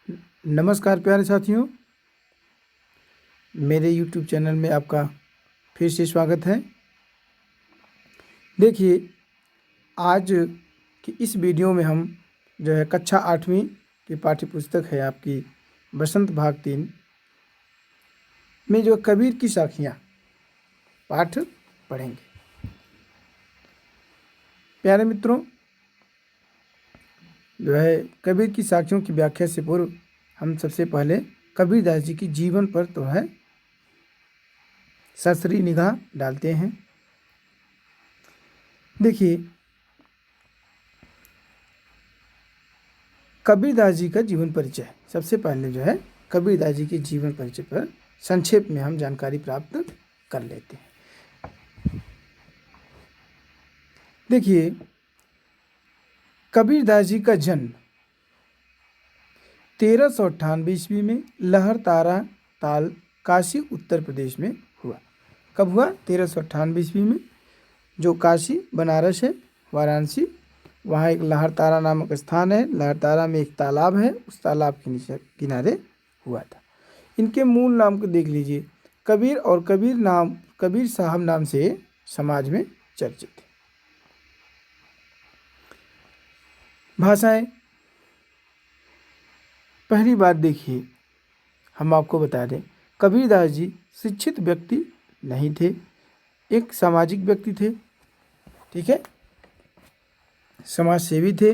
नमस्कार प्यारे साथियों, मेरे YouTube चैनल में आपका फिर से स्वागत है। देखिए, आज की इस वीडियो में हम जो है कक्षा 8वीं की पाठ्य पुस्तक है आपकी बसंत भाग 3 में जो कबीर की साखियाँ पाठ पढ़ेंगे। प्यारे मित्रों, जो है कबीर की साखियों की व्याख्या से पूर्व हम सबसे पहले कबीरदास जी की जीवन पर तो है ससरी निगाह डालते हैं। देखिए, कबीरदास जी का जीवन परिचय। सबसे पहले जो है कबीरदास जी के जीवन परिचय पर संक्षेप में हम जानकारी प्राप्त कर लेते हैं। देखिए, कबीरदास जी का जन्म 1398 ईस्वी में लहर तारा ताल काशी उत्तर प्रदेश में हुआ। कब हुआ? 1398 ईस्वी में। जो काशी बनारस है, वाराणसी, वहाँ एक लहर तारा नामक स्थान है। लहर तारा में एक तालाब है, उस तालाब के किनारे हुआ था। इनके मूल नाम को देख लीजिए, कबीर और कबीर साहब नाम से समाज में चर्चित थे। भाषाएं, पहली बात देखिए, हम आपको बता दें, कबीरदास जी शिक्षित व्यक्ति नहीं थे, एक सामाजिक व्यक्ति थे, ठीक है, समाज सेवी थे।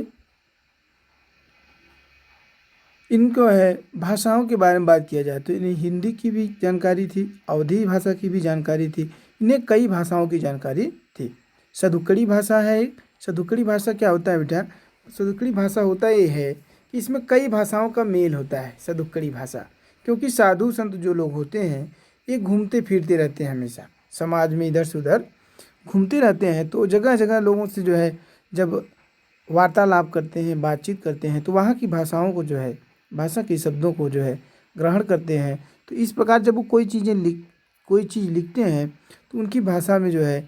इनको है भाषाओं के बारे में बात किया जाए तो इन्हें हिंदी की भी जानकारी थी, अवधी भाषा की भी जानकारी थी, इन्हें कई भाषाओं की जानकारी थी। सदुक्कड़ी भाषा है एक। सदुक्कड़ी भाषा क्या होता है बेटा? सदुक्कड़ी भाषा होता ये है कि इसमें कई भाषाओं का मेल होता है। सदुक्कड़ी भाषा, क्योंकि साधु संत जो लोग होते हैं ये घूमते फिरते रहते हैं, हमेशा समाज में इधर से उधर घूमते रहते हैं, तो जगह जगह लोगों से जो है जब वार्तालाप करते हैं, बातचीत करते हैं, तो वहाँ की भाषाओं को जो है, भाषा के शब्दों को जो है ग्रहण करते हैं। तो इस प्रकार जब वो कोई चीज़ लिखते हैं तो उनकी भाषा में जो है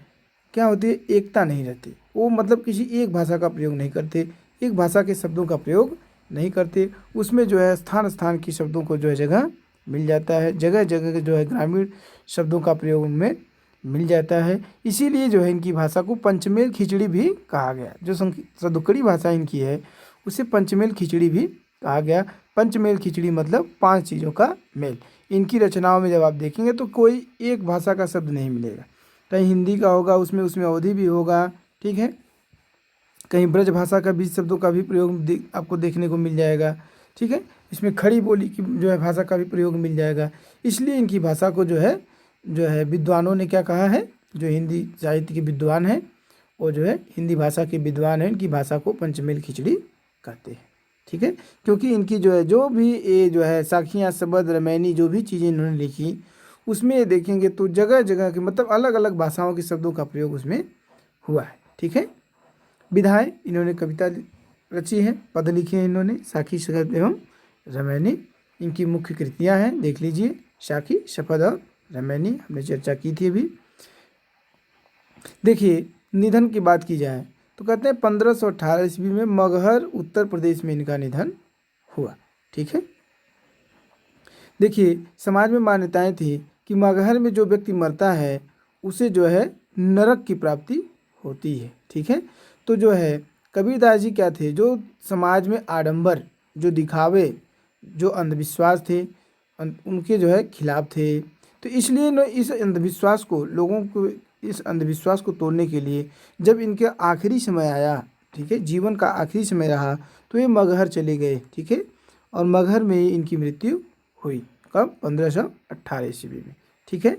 क्या होती है, एकता नहीं रहती। वो मतलब किसी एक भाषा का प्रयोग नहीं करते, एक भाषा के शब्दों का प्रयोग नहीं करते। उसमें जो है स्थान स्थान की शब्दों को जो है जगह मिल जाता है, जगह जगह के जो है ग्रामीण शब्दों का प्रयोग उनमें मिल जाता है। इसीलिए जो है इनकी भाषा को पंचमेल खिचड़ी भी कहा गया। जो सदुक्कड़ी भाषा इनकी है उसे पंचमेल खिचड़ी भी कहा गया। पंचमेल खिचड़ी मतलब 5 चीज़ों का मेल। इनकी रचनाओं में जब आप देखेंगे तो कोई एक भाषा का शब्द नहीं मिलेगा। कहीं हिंदी का होगा, उसमें अवधी भी होगा, ठीक है, कहीं ब्रज भाषा का भी शब्दों का भी प्रयोग आपको देखने को मिल जाएगा, ठीक है। इसमें खड़ी बोली की जो है भाषा का भी प्रयोग मिल जाएगा। इसलिए इनकी भाषा को जो है विद्वानों ने क्या कहा है, जो हिंदी साहित्य के विद्वान हैं वो जो है हिंदी भाषा के विद्वान हैं, इनकी भाषा को पंचमेल खिचड़ी कहते हैं, ठीक है। क्योंकि इनकी जो भी ये जो है साखियाँ, शबद, रामायणी जो भी चीज़ें इन्होंने लिखी उसमें ये देखेंगे तो जगह जगह के मतलब अलग अलग भाषाओं के शब्दों का प्रयोग उसमें हुआ है, ठीक है। विधाएं, इन्होंने कविता रची है, पद लिखे हैं इन्होंने, साखी, शबद एवं रामायणी इनकी मुख्य कृतियां हैं। देख लीजिए, साखी, शपथ और रामायणी हमने चर्चा की थी अभी। देखिए, निधन की बात की जाए तो कहते हैं 1518 ईस्वी में मगहर उत्तर प्रदेश में इनका निधन हुआ, ठीक है। देखिए, समाज में मान्यताएं थी कि मगहर में जो व्यक्ति मरता है उसे जो है नरक की प्राप्ति होती है, ठीक है। तो जो है कबीरदास जी क्या थे, जो समाज में आडंबर, जो दिखावे, जो अंधविश्वास थे उनके जो है खिलाफ थे। तो इसलिए न इस अंधविश्वास को तोड़ने के लिए जब इनके आखिरी समय आया, ठीक है, जीवन का आखिरी समय रहा, तो ये मगहर चले गए, ठीक है। और मगहर में ही इनकी मृत्यु हुई। कब? 1518 ईस्वी में, ठीक है।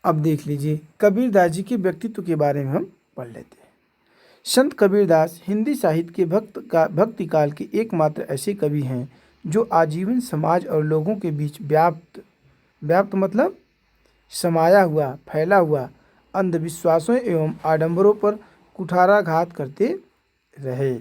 अब देख लीजिए कबीरदास जी के व्यक्तित्व के बारे में हम पढ़ लेते हैं। संत कबीरदास हिंदी साहित्य के भक्ति काल के एकमात्र ऐसे कवि हैं जो आजीवन समाज और लोगों के बीच व्याप्त मतलब समाया हुआ, फैला हुआ अंधविश्वासों एवं आडंबरों पर कुठाराघात करते रहे।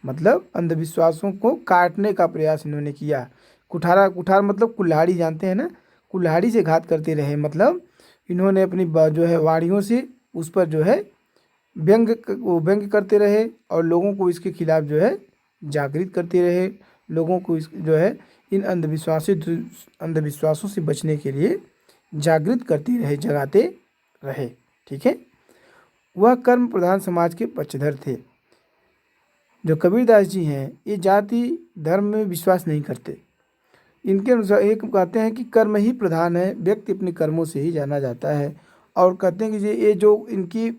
मतलब अंधविश्वासों को काटने का प्रयास इन्होंने किया। कुठार मतलब कुल्हाड़ी, जानते हैं ना, कुल्हाड़ी से घात करते रहे। मतलब इन्होंने अपनी जो है वाणियों से उस पर जो है व्यंग करते रहे और लोगों को इसके खिलाफ जो है जागृत करते रहे, लोगों को जो है इन अंधविश्वासों से बचने के लिए जागृत करते रहे, जगाते रहे। ठीक है, वह कर्म प्रधान समाज के पक्षधर थे। जो कबीरदास जी हैं ये जाति धर्म में विश्वास नहीं करते। इनके अनुसार एक कहते हैं कि कर्म ही प्रधान है, व्यक्ति अपने कर्मों से ही जाना जाता है। और कहते हैं कि ये जो इनकी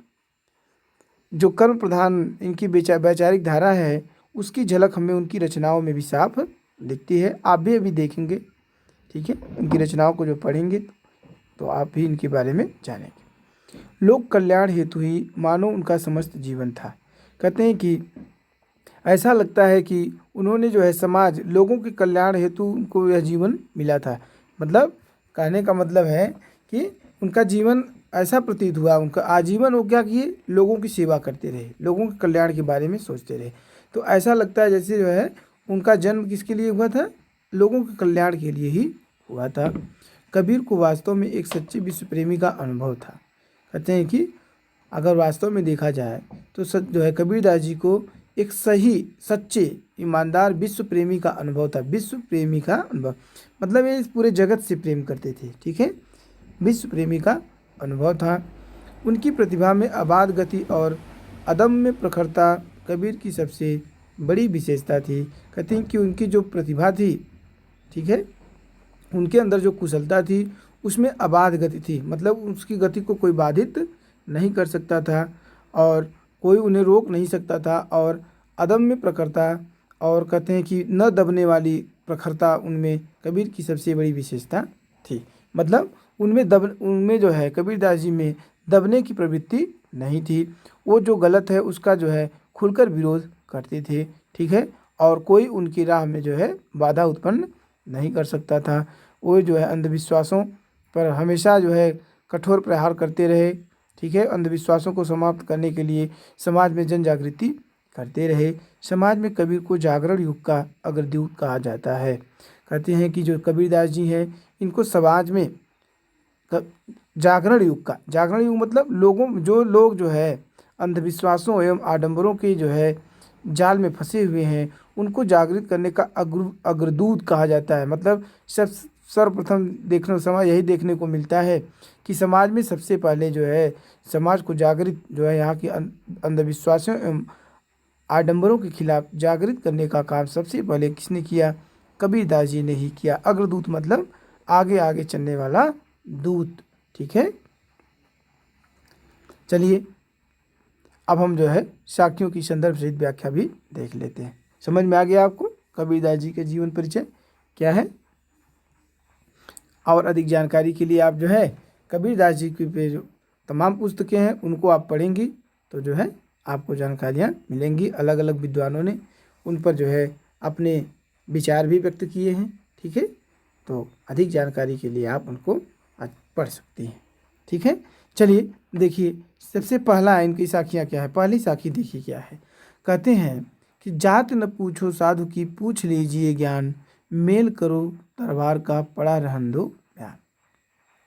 जो कर्म प्रधान इनकी वैचारिक धारा है उसकी झलक हमें उनकी रचनाओं में भी साफ दिखती है। आप भी अभी देखेंगे, ठीक है, इनकी रचनाओं को जो पढ़ेंगे तो आप भी इनके बारे में जानेंगे। लोक कल्याण हेतु ही मानो उनका समस्त जीवन था। कहते हैं कि ऐसा लगता है कि उन्होंने जो है समाज लोगों के कल्याण हेतु उनको यह जीवन मिला था। मतलब कहने का मतलब है कि उनका जीवन ऐसा प्रतीत हुआ, उनका आजीवन वो क्या किए, लोगों की सेवा करते रहे, लोगों के कल्याण के बारे में सोचते रहे। तो ऐसा लगता है जैसे जो है उनका जन्म किसके लिए हुआ था, लोगों के कल्याण के लिए ही हुआ था। कबीर को वास्तव में एक सच्चे विश्व प्रेमी का अनुभव था। कहते हैं कि अगर वास्तव में देखा जाए तो जो है कबीरदास जी को एक सही सच्चे ईमानदार विश्व प्रेमी का अनुभव था। विश्व प्रेमी का अनुभव मतलब ये इस पूरे जगत से प्रेम करते थे। ठीक है, विश्व प्रेमी का अनुभव था। उनकी प्रतिभा में अबाध गति और अदम्य प्रखरता कबीर की सबसे बड़ी विशेषता थी। कहते हैं कि उनकी जो प्रतिभा थी, ठीक है, उनके अंदर जो कुशलता थी उसमें अबाध गति थी। मतलब उसकी गति को कोई बाधित नहीं कर सकता था और कोई उन्हें रोक नहीं सकता था। और अदम्य प्रखरता और कहते हैं कि न दबने वाली प्रखरता उनमें कबीर की सबसे बड़ी विशेषता थी। मतलब उनमें जो है कबीरदास जी में दबने की प्रवृत्ति नहीं थी। वो जो गलत है उसका जो है खुलकर विरोध करते थे। ठीक है, और कोई उनकी राह में जो है बाधा उत्पन्न नहीं कर सकता था। वो जो है अंधविश्वासों पर हमेशा जो है कठोर प्रहार करते रहे। ठीक है, अंधविश्वासों को समाप्त करने के लिए समाज में जन जागृति करते रहे। समाज में कबीर को जागरण युग का अग्रदूत कहा जाता है। कहते हैं कि जो कबीरदास जी हैं इनको समाज में जागरण युग मतलब लोग जो है अंधविश्वासों एवं आडंबरों के जो है जाल में फंसे हुए हैं उनको जागृत करने का अग्रदूत कहा जाता है। मतलब सर्वप्रथम यही देखने को मिलता है कि समाज में सबसे पहले जो है समाज को जागृत जो है यहाँ की अंधविश्वासों एवं आडंबरों के खिलाफ जागृत करने का काम सबसे पहले किसने किया, कबीरदास जी ने ही किया। अग्रदूत मतलब आगे आगे चलने वाला दूत। ठीक है, चलिए अब हम जो है साखियों की संदर्भ सहित व्याख्या भी देख लेते हैं। समझ में आ गया आपको कबीरदास जी के जीवन परिचय क्या है। और अधिक जानकारी के लिए आप जो है कबीरदास जी की पे जो तमाम पुस्तकें हैं उनको आप पढ़ेंगी तो जो है आपको जानकारियाँ मिलेंगी। अलग अलग विद्वानों ने उन पर जो है अपने विचार भी व्यक्त किए हैं। ठीक है, तो अधिक जानकारी के लिए आप उनको पढ़ सकती हैं। ठीक है, चलिए देखिए सबसे पहला इनकी साखियाँ क्या है। पहली साखी देखिए क्या है। कहते हैं कि जात न पूछो साधु की पूछ लीजिए ज्ञान, मेल करो तरवार का पड़ा रहन दो बयान।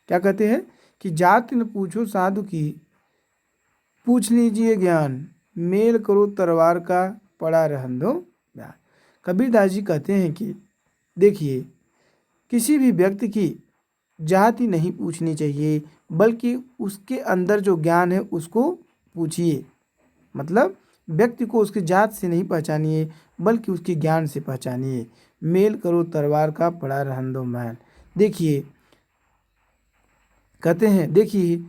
क्या कहते हैं कि जात न पूछो साधु की पूछ लीजिए ज्ञान, मेल करो तरवार का पड़ा रहन दो बयान। कबीरदास जी कहते हैं कि देखिए किसी भी व्यक्ति की जाति नहीं पूछनी चाहिए बल्कि उसके अंदर जो ज्ञान है उसको पूछिए। मतलब व्यक्ति को उसकी जात से नहीं पहचानिए बल्कि उसके ज्ञान से पहचानिए। मेल करो तरवार का पड़ा रहन दो बयान। देखिए कहते हैं देखिए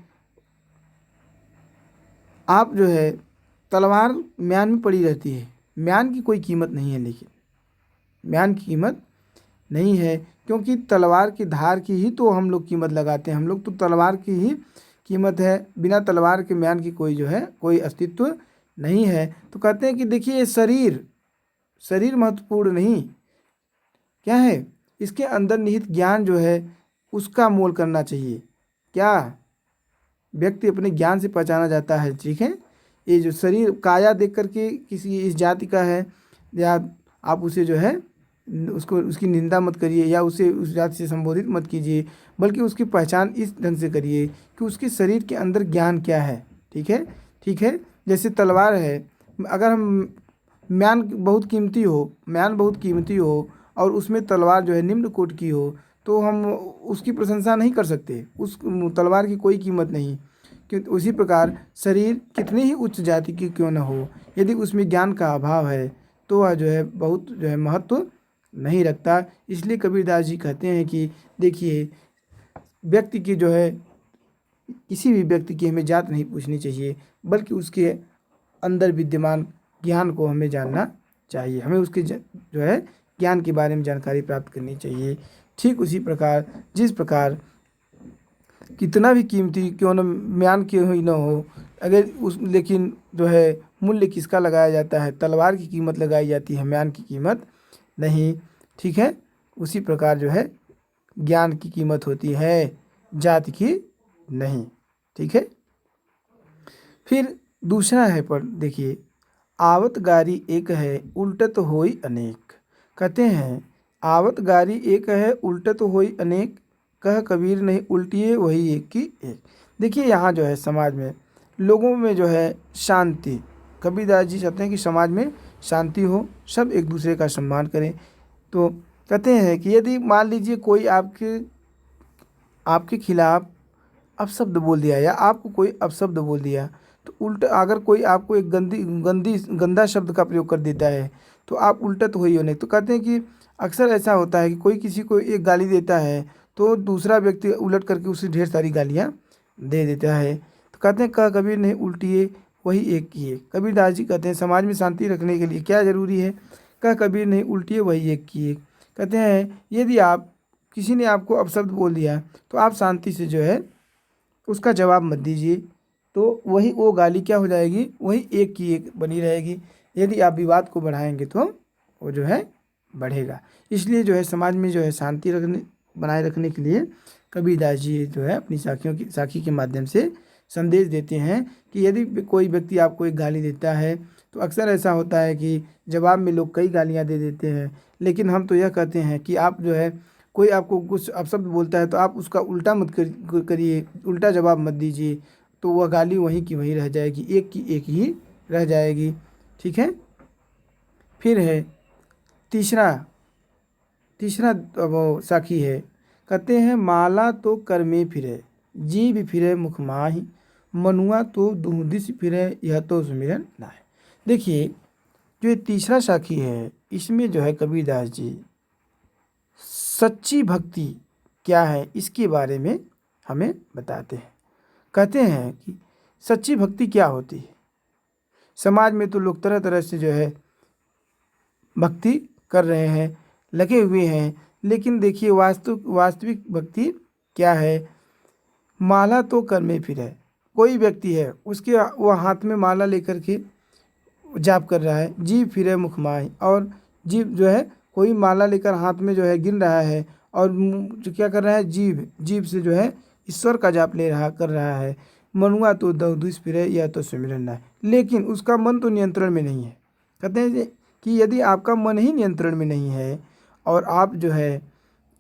आप जो है तलवार म्यान में पड़ी रहती है, म्यान की कोई कीमत नहीं है, लेकिन म्यान की कीमत नहीं है क्योंकि तलवार की धार की ही तो हम लोग कीमत लगाते हैं। हम लोग तो तलवार की ही कीमत है, बिना तलवार के म्यान की कोई जो है कोई अस्तित्व नहीं है। तो कहते हैं कि देखिए शरीर महत्वपूर्ण नहीं, क्या है इसके अंदर निहित ज्ञान जो है उसका मोल करना चाहिए। क्या व्यक्ति अपने ज्ञान से पहचाना जाता है। ठीक है, ये जो शरीर काया देख करके किसी इस जाति का है या आप उसे जो है उसकी निंदा मत करिए या उसे उस जाति से संबोधित मत कीजिए, बल्कि उसकी पहचान इस ढंग से करिए कि उसके शरीर के अंदर ज्ञान क्या है। ठीक है, जैसे तलवार है, अगर हम म्यान बहुत कीमती हो और उसमें तलवार जो है निम्न कोटि की हो, तो हम उसकी प्रशंसा नहीं कर सकते, उस तलवार की कोई कीमत नहीं। क्योंकि उसी प्रकार शरीर कितनी ही उच्च जाति की क्यों न हो, यदि उसमें ज्ञान का अभाव है तो वह जो है बहुत जो है महत्व नहीं रखता। इसलिए कबीरदास जी कहते हैं कि देखिए, व्यक्ति की जो है, किसी भी व्यक्ति की हमें जात नहीं पूछनी चाहिए, बल्कि उसके अंदर विद्यमान ज्ञान को हमें जानना चाहिए, हमें उसके जो है ज्ञान के बारे में जानकारी प्राप्त करनी चाहिए। ठीक उसी प्रकार जिस प्रकार कितना भी कीमती क्यों न म्यान क्यों ही न हो, अगर उस लेकिन जो है मूल्य किसका लगाया जाता है, तलवार की कीमत लगाई जाती है, म्यान की कीमत नहीं। ठीक है, उसी प्रकार जो है ज्ञान की कीमत होती है, जाति की नहीं। ठीक है, फिर दूसरा है पर देखिए, आवत गारी एक है उल्टत होई अनेक। कहते हैं आवत गारी एक है उल्टत होई अनेक, कह कबीर नहीं उल्टिए वही एक की एक। देखिए यहाँ जो है समाज में लोगों में जो है शांति, कबीरदास जी चाहते हैं कि समाज में शांति हो, सब एक दूसरे का सम्मान करें। तो कहते हैं कि यदि मान लीजिए कोई आपके खिलाफ अपशब्द बोल दिया या आपको कोई अपशब्द बोल दिया, तो उल्टा अगर कोई आपको एक गंदा शब्द का प्रयोग कर देता है तो आप उल्टा तो हो ही हो नहीं। तो कहते हैं कि अक्सर ऐसा होता है कि कोई किसी को एक गाली देता है तो दूसरा व्यक्ति उलट करके उसे ढेर सारी गालियाँ दे देता है। तो कहते हैं कह कबीर ने उल्टिए वही एक किए। कबीरदास जी कहते हैं समाज में शांति रखने के लिए क्या ज़रूरी है, कह कबीर ने उल्टिए वही एक किए। कहते हैं यदि आप किसी ने आपको अपशब्द बोल दिया तो आप शांति से जो है उसका जवाब मत दीजिए, तो वही वो गाली क्या हो जाएगी, वही एक की एक बनी रहेगी। यदि आप विवाद को बढ़ाएंगे तो वो जो है बढ़ेगा। इसलिए जो है समाज में जो है शांति बनाए रखने के लिए कबीरदास जी जो है अपनी साखी के माध्यम से संदेश देते हैं कि यदि कोई व्यक्ति आपको एक गाली देता है तो अक्सर ऐसा होता है कि जवाब में लोग कई गालियाँ दे देते हैं, लेकिन हम तो यह कहते हैं कि आप जो है कोई आपको कुछ अपशब्द बोलता है तो आप उसका उल्टा मत करिए, उल्टा जवाब मत दीजिए, तो वह गाली वहीं की वहीं रह जाएगी, एक की एक ही रह जाएगी। ठीक है, फिर है तीसरा वो साखी है। कहते हैं माला तो कर में फिरे जीभ फिरे मुख माही, मनुआ तो दूह दिस फिरे यह तो सुमिरन नाय। देखिए जो ये तीसरा साखी है इसमें जो है कबीरदास जी सच्ची भक्ति क्या है इसके बारे में हमें बताते हैं। कहते हैं कि सच्ची भक्ति क्या होती है। समाज में तो लोग तरह तरह से जो है भक्ति कर रहे हैं, लगे हुए हैं, लेकिन देखिए वास्तविक भक्ति क्या है। माला तो कर में फिरे, कोई व्यक्ति है उसके वह हाथ में माला लेकर के जाप कर रहा है, जीभ फिरे मुख माही, और जीभ जो है कोई माला लेकर हाथ में जो है गिन रहा है और जो क्या कर रहा है, जीभ से जो है ईश्वर का जाप कर रहा है। मनुआ तो दुष फिरे या तो सुमिरन ना, लेकिन उसका मन तो नियंत्रण में नहीं है। कहते हैं कि यदि आपका मन ही नियंत्रण में नहीं है और आप जो है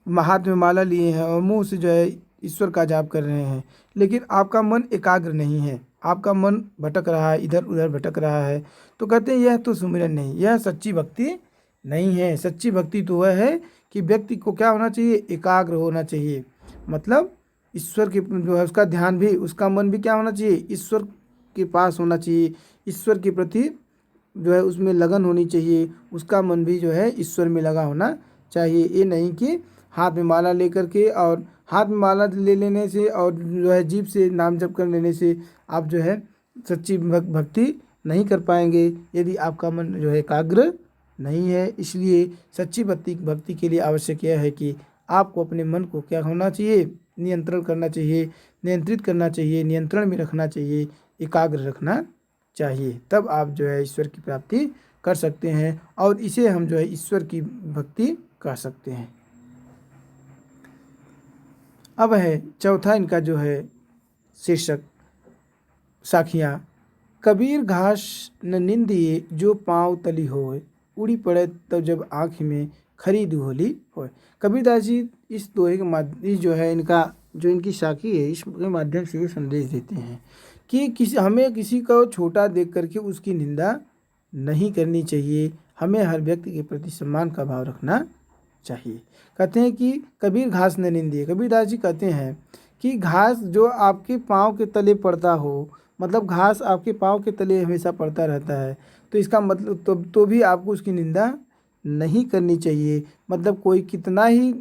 हाथ में माला लिए हैं और मुंह से जो है ईश्वर का जाप कर रहे हैं, लेकिन आपका मन एकाग्र नहीं है, आपका मन भटक रहा है, इधर उधर भटक रहा है, तो कहते हैं यह तो सुमिरन नहीं, यह सच्ची भक्ति नहीं है। सच्ची भक्ति तो वह है कि व्यक्ति को क्या होना चाहिए, एकाग्र होना चाहिए, मतलब ईश्वर के जो है उसका ध्यान भी, उसका मन भी क्या होना चाहिए, ईश्वर के पास होना चाहिए, ईश्वर के प्रति जो है उसमें लगन होनी चाहिए, उसका मन भी जो है ईश्वर में लगा होना चाहिए। ये नहीं कि हाथ में माला लेकर के और हाथ में माला ले लेने से और जो है जीभ से नाम जप कर लेने से आप जो है सच्ची भक्ति नहीं कर पाएंगे यदि आपका मन जो है एकाग्र नहीं है। इसलिए सच्ची भक्ति के लिए आवश्यक यह है कि आपको अपने मन को क्या होना चाहिए, नियंत्रण करना चाहिए, नियंत्रित करना चाहिए, नियंत्रण में रखना चाहिए, एकाग्र रखना चाहिए, तब आप जो है ईश्वर की प्राप्ति कर सकते हैं और इसे हम जो है ईश्वर की भक्ति कह सकते हैं। अब है चौथा इनका जो है शीर्षक साखियाँ। कबीर घास न निंदिए जो पाँव तली होए, उड़ी पड़े तब जब आँख में खरी दुहोली होए। कबीरदास जी इस दोहे के माध्यम जो है इनकी साखी है इसके माध्यम से ये संदेश देते हैं कि हमें किसी को छोटा देख करके उसकी निंदा नहीं करनी चाहिए। हमें हर व्यक्ति के प्रति सम्मान का भाव रखना चाहिए। कहते हैं कि कबीर घास न निंदिए। कबीरदास जी कहते हैं कि घास जो आपके पाँव के तले पड़ता हो, मतलब घास आपके पाँव के तले हमेशा पड़ता रहता है, तो इसका मतलब तो भी आपको उसकी निंदा नहीं करनी चाहिए। मतलब कोई कितना ही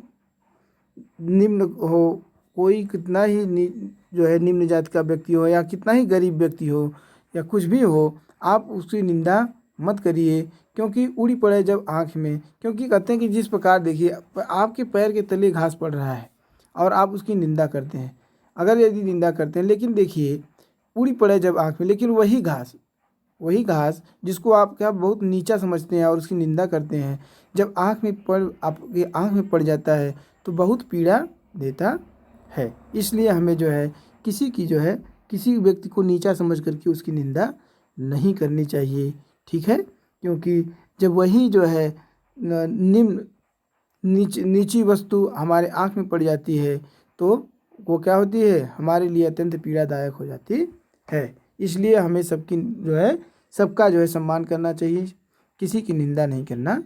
निम्न हो, कोई कितना ही जो है निम्न जाति का व्यक्ति हो या कितना ही गरीब व्यक्ति हो या कुछ भी हो, आप उसकी निंदा मत करिए, क्योंकि उड़ी पड़े जब आँख में। क्योंकि कहते हैं कि जिस प्रकार देखिए आपके पैर के तले घास पड़ रहा है और आप उसकी निंदा करते हैं, अगर यदि निंदा करते हैं, लेकिन देखिए उड़ी पड़े जब आँख में, लेकिन वही घास जिसको आप क्या बहुत नीचा समझते हैं और उसकी निंदा करते हैं, जब आपके आँख में पड़ जाता है तो बहुत पीड़ा देता है। इसलिए हमें जो है किसी व्यक्ति को नीचा समझ करके उसकी निंदा नहीं करनी चाहिए, ठीक है। क्योंकि जब वही जो है नीची वस्तु हमारे आँख में पड़ जाती है तो वो क्या होती है, हमारे लिए अत्यंत पीड़ादायक हो जाती है। इसलिए हमें सबका जो है सम्मान करना चाहिए, किसी की निंदा नहीं करना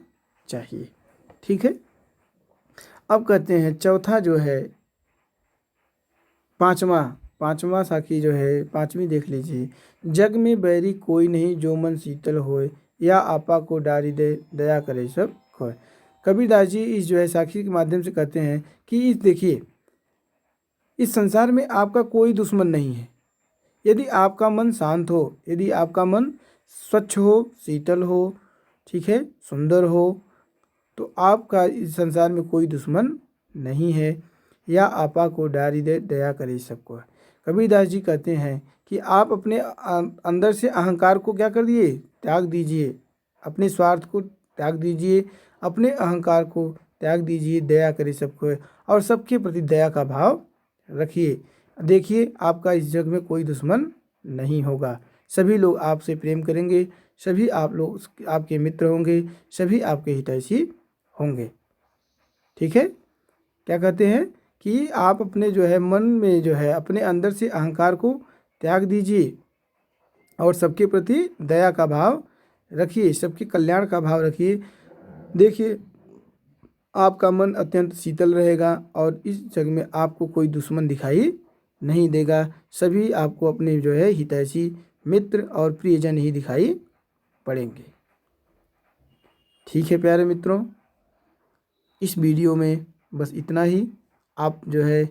चाहिए, ठीक है। अब कहते हैं चौथा जो है पांचवा साखी जो है पांचवी देख लीजिए। जग में बैरी कोई नहीं जो मन शीतल होए, या आपा को डारी दे दया करे सब खोए। कबीरदास जी इस जो है साखी के माध्यम से कहते हैं कि देखिए इस संसार में आपका कोई दुश्मन नहीं है। यदि आपका मन शांत हो, यदि आपका मन स्वच्छ हो, शीतल हो, ठीक है, सुंदर हो, तो आपका इस संसार में कोई दुश्मन नहीं है। या आपा को डारी दे दया करे सबको। कबीरदास जी कहते हैं कि आप अपने अंदर से अहंकार को क्या कर दिए, त्याग दीजिए, अपने स्वार्थ को त्याग दीजिए, अपने अहंकार को त्याग दीजिए, दया करे सबको और सबके प्रति दया का भाव रखिए। देखिए आपका इस जग में कोई दुश्मन नहीं होगा, सभी लोग आपसे प्रेम करेंगे, सभी आप लोग आपके मित्र होंगे, सभी आपके हितैषी होंगे, ठीक है। क्या कहते हैं कि आप अपने जो है मन में जो है अपने अंदर से अहंकार को त्याग दीजिए और सबके प्रति दया का भाव रखिए, सबके कल्याण का भाव रखिए। देखिए आपका मन अत्यंत शीतल रहेगा और इस जग में आपको कोई दुश्मन दिखाई नहीं देगा, सभी आपको अपने जो है हितैषी मित्र और प्रियजन ही दिखाई पड़ेंगे, ठीक है प्यारे मित्रों। इस वीडियो में बस इतना ही। आप जो है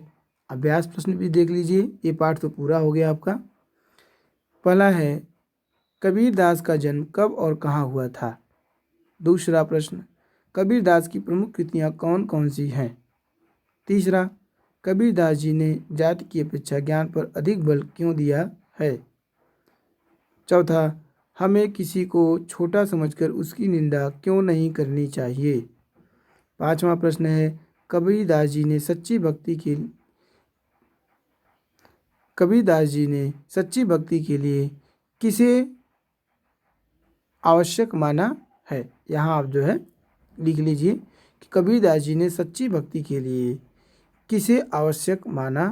अभ्यास प्रश्न भी देख लीजिए, ये पाठ तो पूरा हो गया आपका। पहला है कबीरदास का जन्म कब और कहाँ हुआ था। दूसरा प्रश्न कबीरदास की प्रमुख कृतियाँ कौन कौन सी हैं। तीसरा कबीरदास जी ने जाति की अपेक्षा ज्ञान पर अधिक बल क्यों दिया है। चौथा हमें किसी को छोटा समझकर उसकी निंदा क्यों नहीं करनी चाहिए। पांचवा प्रश्न है कबीरदास जी ने सच्ची भक्ति के लिए किसे आवश्यक माना है। यहाँ आप जो है लिख लीजिए कि कबीरदास जी ने सच्ची भक्ति के लिए किसे आवश्यक माना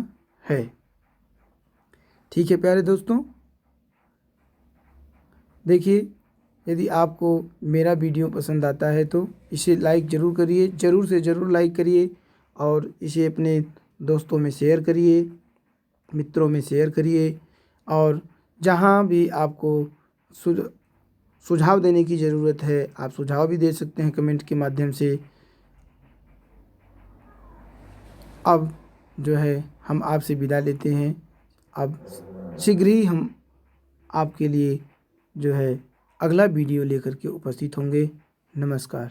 है, ठीक है प्यारे दोस्तों। देखिए यदि आपको मेरा वीडियो पसंद आता है तो इसे लाइक ज़रूर करिए, ज़रूर से ज़रूर लाइक करिए और इसे अपने दोस्तों में शेयर करिए, मित्रों में शेयर करिए। और जहाँ भी आपको सुझाव देने की ज़रूरत है आप सुझाव भी दे सकते हैं कमेंट के माध्यम से। अब जो है हम आपसे विदा लेते हैं, अब शीघ्र ही हम आपके लिए जो है अगला वीडियो लेकर के उपस्थित होंगे। नमस्कार।